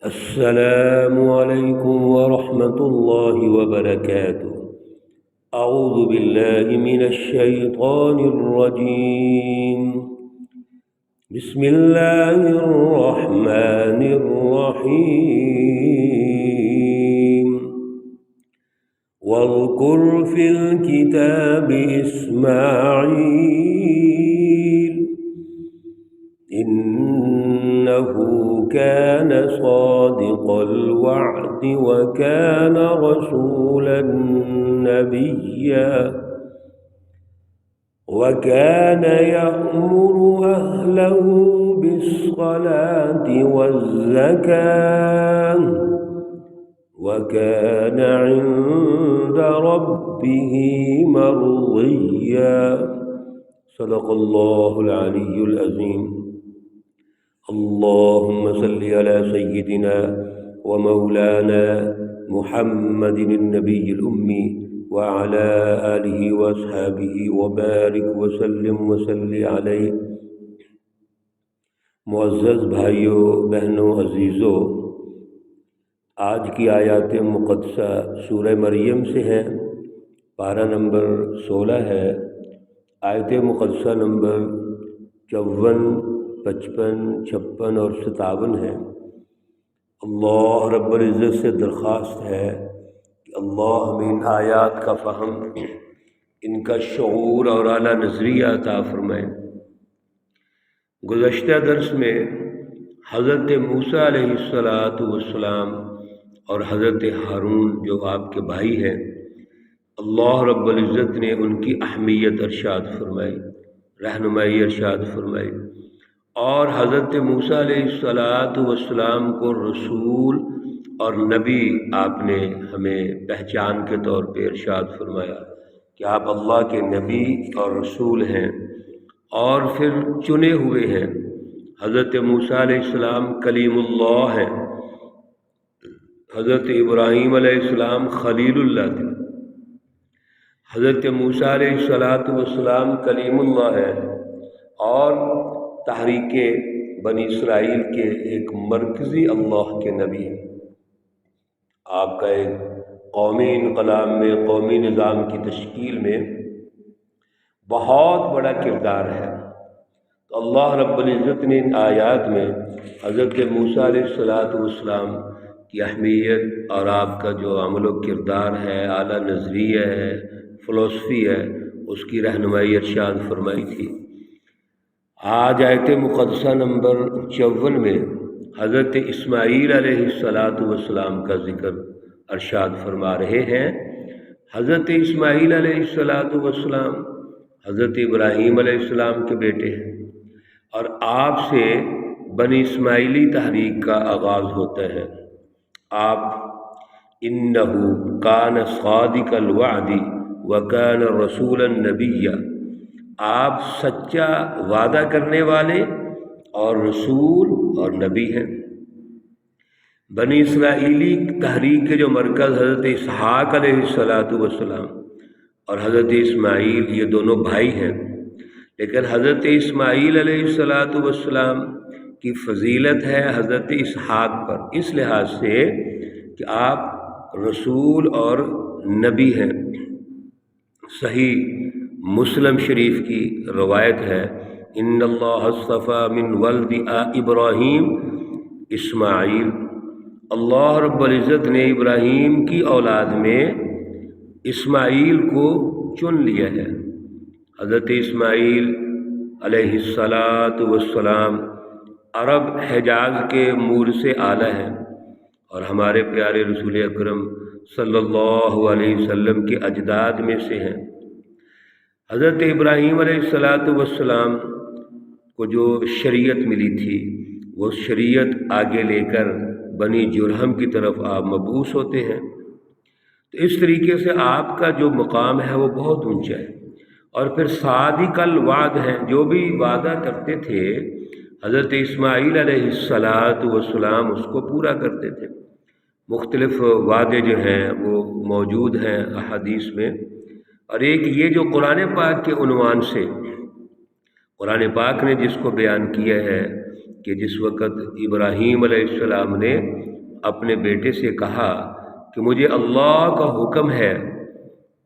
السلام عليكم ورحمة الله وبركاته. أعوذ بالله من الشيطان الرجيم. بسم الله الرحمن الرحيم. واذكر في الكتاب إسماعيل إنه كان صادق الوعد وكان رسولا نبيا وكان يأمر أهله بالصلاة والزكاة وكان عند ربه مرضيا. صدق الله العلي العظيم. اللهم صل على سيدنا ومولانا محمد النبي الأمي وعلى آله وأصحابه وبارك وسلم وصل علیہ. معزز بھائیوں، بہنوں، عزیزوں، آج کی آیات مقدسہ سورہ مریم سے ہیں. پارہ نمبر 16 ہے. آیت مقدسہ نمبر 54، 55، 56 اور 57 ہے. اللہ رب العزت سے درخواست ہے کہ اللہ ہمیں ان آیات کا فہم، ان کا شعور اور اعلیٰ نظریہ عطا فرمائے. گزشتہ درس میں حضرت موسیٰ علیہ السلام اور حضرت ہارون جو آپ کے بھائی ہیں، اللہ رب العزت نے ان کی اہمیت ارشاد فرمائی، رہنمائی ارشاد فرمائی، اور حضرت موسیٰ علیہ السلام کو رسول اور نبی آپ نے ہمیں پہچان کے طور پہ ارشاد فرمایا کہ آپ اللہ کے نبی اور رسول ہیں اور پھر چنے ہوئے ہیں. حضرت موسیٰ علیہ السلام کلیم اللہ ہیں، حضرت ابراہیم علیہ السلام خلیل اللہ تھے، حضرت موسیٰ علیہ السلام کلیم اللہ ہے اور تحریک بنی اسرائیل کے ایک مرکزی اللہ کے نبی ہیں. آپ کا ایک قومی انقلاب میں، قومی نظام کی تشکیل میں بہت بڑا کردار ہے. تو اللہ رب العزت نے ان آیات میں حضرت موسیٰ علیہ السلام کی اہمیت اور آپ کا جو عمل و کردار ہے، اعلیٰ نظریہ ہے، فلسفی ہے، اس کی رہنمائی ارشاد فرمائی تھی. آج آیت مقدسہ نمبر 54 میں حضرت اسماعیل علیہ السلام کا ذکر ارشاد فرما رہے ہیں. حضرت اسماعیل علیہ السلام حضرت ابراہیم علیہ السلام کے بیٹے ہیں اور آپ سے بنی اسماعیلی تحریک کا آغاز ہوتا ہے. آپ انہو کان صادق الوعد وکان رسولا نبیا، آپ سچا وعدہ کرنے والے اور رسول اور نبی ہیں. بنی اسرائیلی تحریک کے جو مرکز حضرت اسحاق علیہ السلام اور حضرت اسماعیل، یہ دونوں بھائی ہیں، لیکن حضرت اسماعیل علیہ السلام کی فضیلت ہے حضرت اسحاق پر، اس لحاظ سے کہ آپ رسول اور نبی ہیں. صحیح مسلم شریف کی روایت ہے، ان اللہ اصطفیٰ من ولد ابراہیم اسماعیل، اللہ رب العزت نے ابراہیم کی اولاد میں اسماعیل کو چن لیا ہے. حضرت اسماعیل علیہ السلام عرب حجاز کے مور سے اعلیٰ ہیں اور ہمارے پیارے رسول اکرم صلی اللہ علیہ وسلم کے اجداد میں سے ہیں. حضرت ابراہیم علیہ السلام کو جو شریعت ملی تھی، وہ شریعت آگے لے کر بنی جرہم کی طرف آپ مبعوث ہوتے ہیں. تو اس طریقے سے آپ کا جو مقام ہے وہ بہت اونچا ہے. اور پھر صادق الوعد ہیں، جو بھی وعدہ کرتے تھے حضرت اسماعیل علیہ السلام اس کو پورا کرتے تھے. مختلف وعدے جو ہیں وہ موجود ہیں احادیث میں، اور ایک یہ جو قرآن پاک کے عنوان سے قرآن پاک نے جس کو بیان کیا ہے کہ جس وقت ابراہیم علیہ السلام نے اپنے بیٹے سے کہا کہ مجھے اللہ کا حکم ہے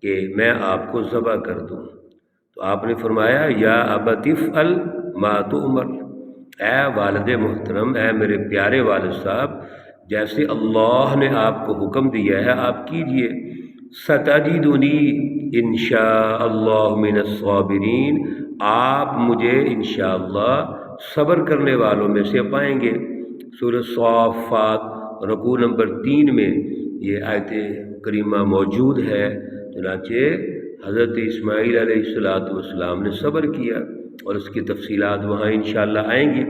کہ میں آپ کو ذبح کر دوں، تو آپ نے فرمایا یا ابت افعل ما تؤمر، اے والد محترم، اے میرے پیارے والد صاحب، جیسے اللہ نے آپ کو حکم دیا ہے آپ کیجئے۔ ستجدنی انشاء اللہ من الصابرین، آپ مجھے انشاءاللہ صبر کرنے والوں میں سے پائیں گے۔ سورہ صافات رکوع نمبر 3 میں یہ آیت کریمہ موجود ہے۔ چنانچہ حضرت اسماعیل علیہ السلام نے صبر کیا، اور اس کی تفصیلات وہاں انشاءاللہ آئیں گی۔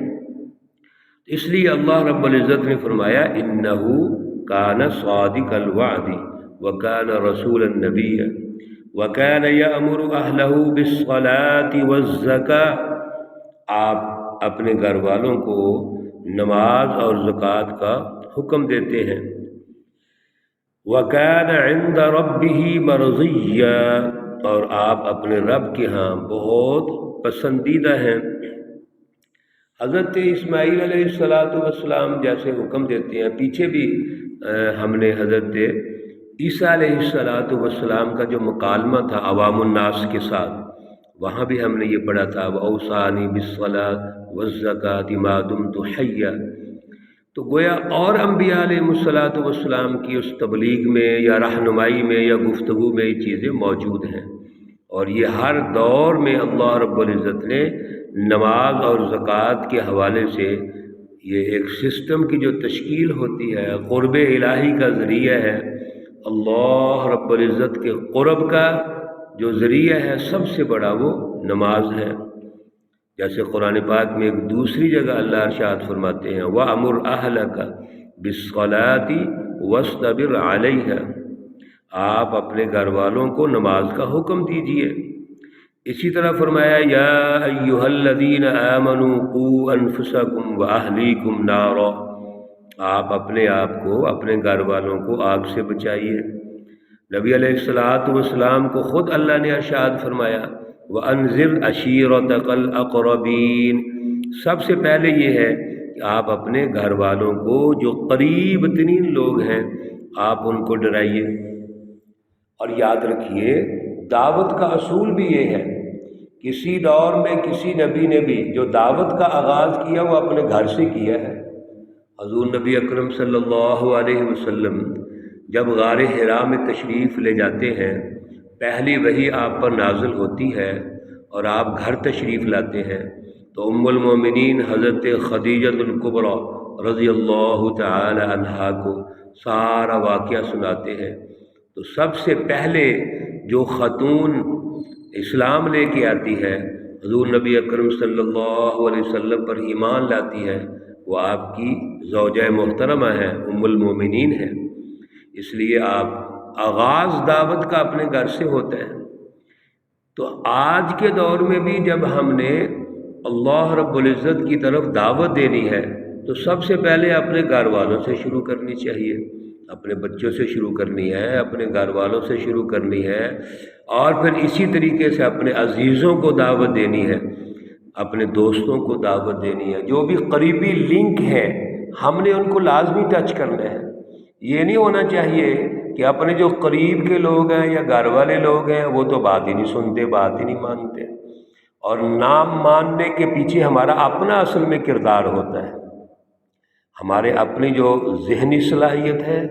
اس لیے اللہ رب العزت نے فرمایا انہو کان صادق الوعد وکان رسول النبی وکان یأمر اہلہ بالصلاة والزکاة، آپ اپنے گھر والوں کو نماز اور زکوٰۃ کا حکم دیتے ہیں۔ وَكَانَ عِندَ رَبِّهِ مَرْضِيًّا، اور آپ اپنے رب کے ہاں بہت پسندیدہ ہیں۔ حضرت اسماعیل علیہ السلام جیسے حکم دیتے ہیں، پیچھے بھی ہم نے حضرت عیسیٰ علیہ السلام کا جو مکالمہ تھا عوام الناس کے ساتھ، وہاں بھی ہم نے یہ پڑھا تھا وَأَوْصَانِي بِالصَّلَاةِ وَالزَّكَاةِ مَا دُمْتُ حَيًّا۔ تو گویا اور انبیاء علیہ السلام کی اس تبلیغ میں یا رہنمائی میں یا گفتگو میں یہ چیزیں موجود ہیں، اور یہ ہر دور میں اللہ رب العزت نے نماز اور زکوٰۃ کے حوالے سے یہ ایک سسٹم کی جو تشکیل ہوتی ہے، قرب الہی کا ذریعہ ہے، اللہ رب العزت کے قرب کا جو ذریعہ ہے سب سے بڑا وہ نماز ہے۔ جیسے قرآن پاک میں ایک دوسری جگہ اللہ ارشاد فرماتے ہیں وَأَمُرْ أَهْلَكَ بِالصَّلَاةِ وَاصْطَبِرْ عَلَيْهَا، آپ اپنے گھر والوں کو نماز کا حکم دیجئے۔ اسی طرح فرمایا یا ایھا الذین آمنوا قوا انفسکم واہلیکم نارا، آپ اپنے آپ کو اپنے گھر والوں کو آگ سے بچائیے۔ نبی علیہ السلام کو خود اللہ نے ارشاد فرمایا وَأَنذِرْ عَشِيرَتَكَ الْأَقْرَبِينَ، سب سے پہلے یہ ہے کہ آپ اپنے گھر والوں کو جو قریب ترین لوگ ہیں آپ ان کو ڈرائیے۔ اور یاد رکھیے دعوت کا اصول بھی یہ ہے، کسی دور میں کسی نبی نے بھی جو دعوت کا آغاز کیا وہ اپنے گھر سے کیا ہے۔ حضور نبی اکرم صلی اللہ علیہ وسلم جب غار حرا میں تشریف لے جاتے ہیں، پہلی وحی آپ پر نازل ہوتی ہے اور آپ گھر تشریف لاتے ہیں، تو ام المومنین حضرت خدیجہ الکبریٰ رضی اللہ تعالی عنہا کو سارا واقعہ سناتے ہیں۔ تو سب سے پہلے جو خاتون اسلام لے کے آتی ہے، حضور نبی اکرم صلی اللہ علیہ وسلم پر ایمان لاتی ہے، وہ آپ کی زوجہ محترمہ ہے، ام المومنین ہے۔ اس لیے آپ آغاز دعوت کا اپنے گھر سے ہوتا ہے۔ تو آج کے دور میں بھی جب ہم نے اللہ رب العزت کی طرف دعوت دینی ہے تو سب سے پہلے اپنے گھر والوں سے شروع کرنی چاہیے، اپنے بچوں سے شروع کرنی ہے، اپنے گھر والوں سے شروع کرنی ہے، اور پھر اسی طریقے سے اپنے عزیزوں کو دعوت دینی ہے، اپنے دوستوں کو دعوت دینی ہے، جو بھی قریبی لنک ہے ہم نے ان کو لازمی ٹچ کرنا ہے۔ یہ نہیں ہونا چاہیے کہ اپنے جو قریب کے لوگ ہیں یا گھر والے لوگ ہیں وہ تو بات ہی نہیں سنتے، بات ہی نہیں مانتے، اور نام ماننے کے پیچھے ہمارا اپنا اصل میں کردار ہوتا ہے، ہمارے اپنی جو ذہنی صلاحیت ہے،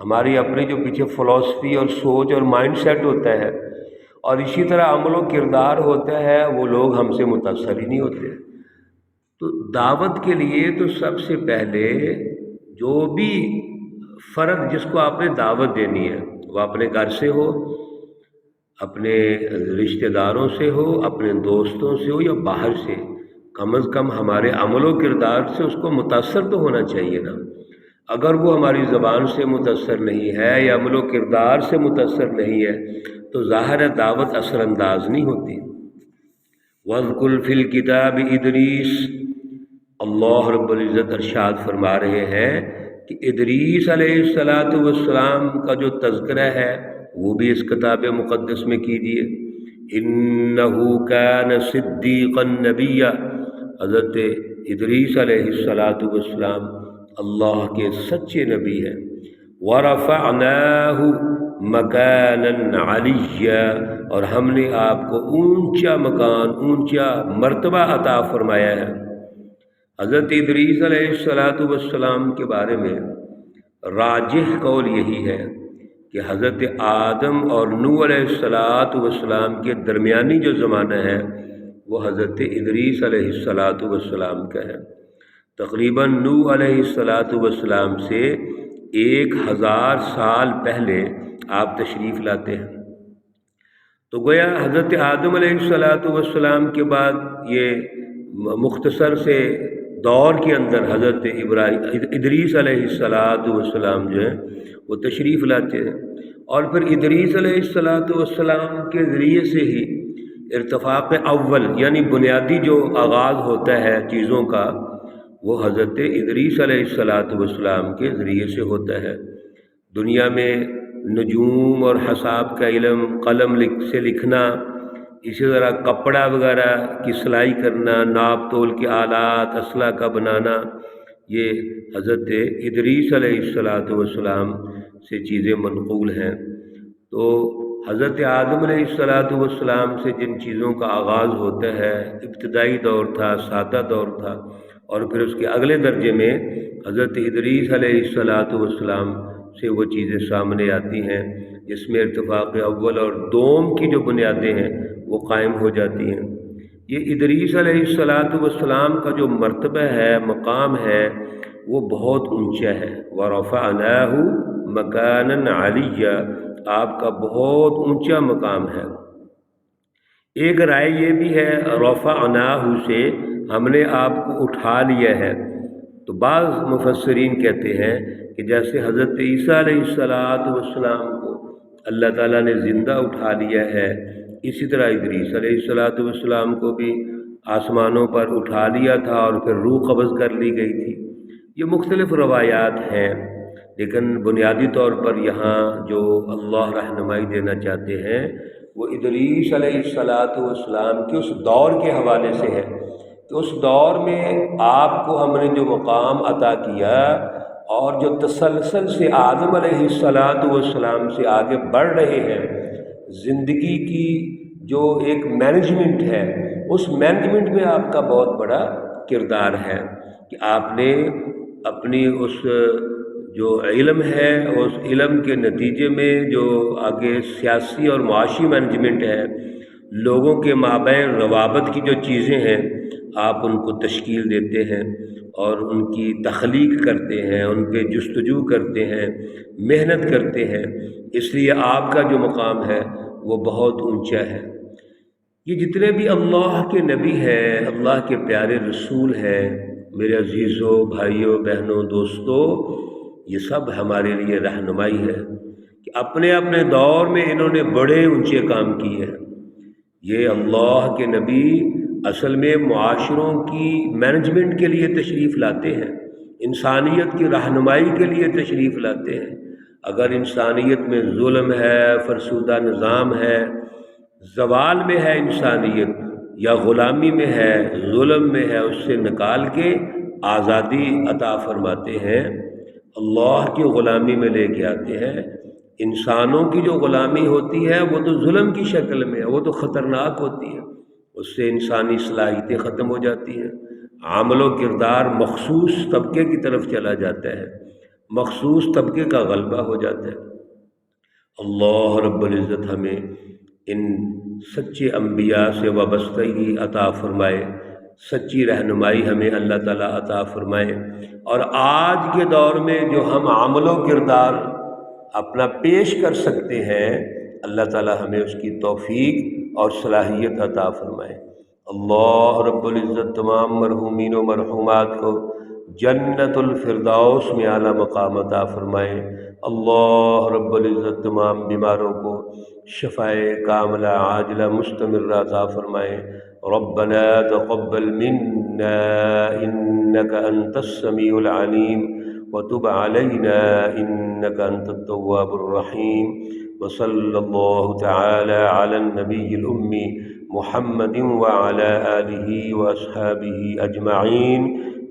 ہماری اپنی جو پیچھے فلسفی اور سوچ اور مائنڈ سیٹ ہوتا ہے، اور اسی طرح عمل و کردار ہوتا ہے، وہ لوگ ہم سے متاثر ہی نہیں ہوتے۔ تو دعوت کے لیے تو سب سے پہلے جو بھی فرد جس کو آپ نے دعوت دینی ہے وہ اپنے گھر سے ہو، اپنے رشتہ داروں سے ہو، اپنے دوستوں سے ہو، یا باہر سے، کم از کم ہمارے عمل و کردار سے اس کو متاثر تو ہونا چاہیے نا۔ اگر وہ ہماری زبان سے متاثر نہیں ہے یا عمل و کردار سے متاثر نہیں ہے تو ظاہر دعوت اثر انداز نہیں ہوتی۔ وَاذْكُرْ فِي الْكِتَابِ ادریس، اللہ رب العزت ارشاد فرما رہے ہیں کہ ادریس علیہ السلام کا جو تذکرہ ہے وہ بھی اس کتاب مقدس میں کیجیے۔ اِنَّهُ كَانَ صِدِّيقًا نَبِيًّا، حضرت ادریس علیہ السلام اللہ کے سچے نبی ہیں۔ وَرَفَعْنَاهُ مَكَانًا عَلِيًّا، اور ہم نے آپ کو اونچا مکان، اونچا مرتبہ عطا فرمایا ہے۔ حضرت ادریس علیہ السلام کے بارے میں راجح قول یہی ہے کہ حضرت آدم اور نوح علیہ السلام کے درمیانی جو زمانہ ہے وہ حضرت ادریس علیہ السلام کا ہے۔ تقریباً نوح علیہ السلام سے 1000 سال پہلے آپ تشریف لاتے ہیں۔ تو گویا حضرت آدم علیہ السلام کے بعد یہ مختصر سے دور کے اندر حضرت ادریس علیہ السلام جو ہیں وہ تشریف لاتے ہیں، اور پھر ادریس علیہ السلام کے ذریعے سے ہی ارتفاق اول یعنی بنیادی جو آغاز ہوتا ہے چیزوں کا وہ حضرت ادریس علیہ السلام کے ذریعے سے ہوتا ہے۔ دنیا میں نجوم اور حساب کا علم، قلم سے لکھنا، اسی طرح کپڑا وغیرہ کی سلائی کرنا، ناپ تول کے آلات، اسلحہ کا بنانا، یہ حضرت ادریس علیہ السلام سے چیزیں منقول ہیں۔ تو حضرت آدم علیہ السلام سے جن چیزوں کا آغاز ہوتا ہے، ابتدائی دور تھا، سادہ دور تھا، اور پھر اس کے اگلے درجے میں حضرت ادریس علیہ السلام سے وہ چیزیں سامنے آتی ہیں جس میں ارتفاق اول اور دوم کی جو بنیادیں ہیں وہ قائم ہو جاتی ہیں۔ یہ ادریس علیہ السلام کا جو مرتبہ ہے، مقام ہے، وہ بہت اونچا ہے۔ وَرَفَعْنَاهُ مَكَانًا عَلِيًّا، آپ کا بہت اونچا مقام ہے۔ ایک رائے یہ بھی ہے رفعناہ سے ہم نے آپ کو اٹھا لیا ہے، تو بعض مفسرین کہتے ہیں کہ جیسے حضرت عیسیٰ علیہ السلام کو اللہ تعالیٰ نے زندہ اٹھا لیا ہے، اسی طرح ادریس علیہ السلام کو بھی آسمانوں پر اٹھا لیا تھا اور پھر روح قبض کر لی گئی تھی۔ یہ مختلف روایات ہیں، لیکن بنیادی طور پر یہاں جو اللہ رہنمائی دینا چاہتے ہیں وہ ادریس علیہ السلام کے اس دور کے حوالے سے ہے کہ اس دور میں آپ کو ہم نے جو مقام عطا کیا اور جو تسلسل سے آدم علیہ السلام سے آگے بڑھ رہے ہیں، زندگی کی جو ایک مینجمنٹ ہے، اس مینجمنٹ میں آپ کا بہت بڑا کردار ہے کہ آپ نے اپنی اس جو علم ہے، اس علم کے نتیجے میں جو آگے سیاسی اور معاشی مینجمنٹ ہے، لوگوں کے مابین روابط کی جو چیزیں ہیں، آپ ان کو تشکیل دیتے ہیں اور ان کی تخلیق کرتے ہیں، ان پہ جستجو کرتے ہیں، محنت کرتے ہیں، اس لیے آپ کا جو مقام ہے وہ بہت اونچا ہے۔ یہ جتنے بھی اللہ کے نبی ہیں، اللہ کے پیارے رسول ہیں، میرے عزیزوں، بھائیوں، بہنوں، دوستوں، یہ سب ہمارے لیے رہنمائی ہے کہ اپنے اپنے دور میں انہوں نے بڑے اونچے کام کیے ہیں۔ یہ اللہ کے نبی اصل میں معاشروں کی مینجمنٹ کے لیے تشریف لاتے ہیں، انسانیت کی رہنمائی کے لیے تشریف لاتے ہیں۔ اگر انسانیت میں ظلم ہے، فرسودہ نظام ہے، زوال میں ہے انسانیت، یا غلامی میں ہے، ظلم میں ہے، اس سے نکال کے آزادی عطا فرماتے ہیں، اللہ کی غلامی میں لے کے آتے ہیں۔ انسانوں کی جو غلامی ہوتی ہے وہ تو ظلم کی شکل میں ہے، وہ تو خطرناک ہوتی ہے، اس سے انسانی صلاحیتیں ختم ہو جاتی ہیں، عمل و کردار مخصوص طبقے کی طرف چلا جاتا ہے، مخصوص طبقے کا غلبہ ہو جاتا ہے۔ اللہ رب العزت ہمیں ان سچے انبیاء سے وابستگی عطا فرمائے، سچی رہنمائی ہمیں اللہ تعالیٰ عطا فرمائے، اور آج کے دور میں جو ہم عمل و کردار اپنا پیش کر سکتے ہیں، اللہ تعالیٰ ہمیں اس کی توفیق اور صلاحیت عطا فرمائے۔ اللہ رب العزت تمام مرحومین و مرحومات کو جنت الفردوس میں اعلیٰ مقام عطا فرمائے۔ اللہ رب العزت تمام بیماروں کو شفائے کاملہ عاجلہ مستمرہ عطا فرمائے۔ ربنا تقبل منا انك انت السميع العليم وتب علينا انك انت التواب الرحيم، وصلى الله تعالى على النبي الأمي محمد وعلى آله وأصحابه أجمعين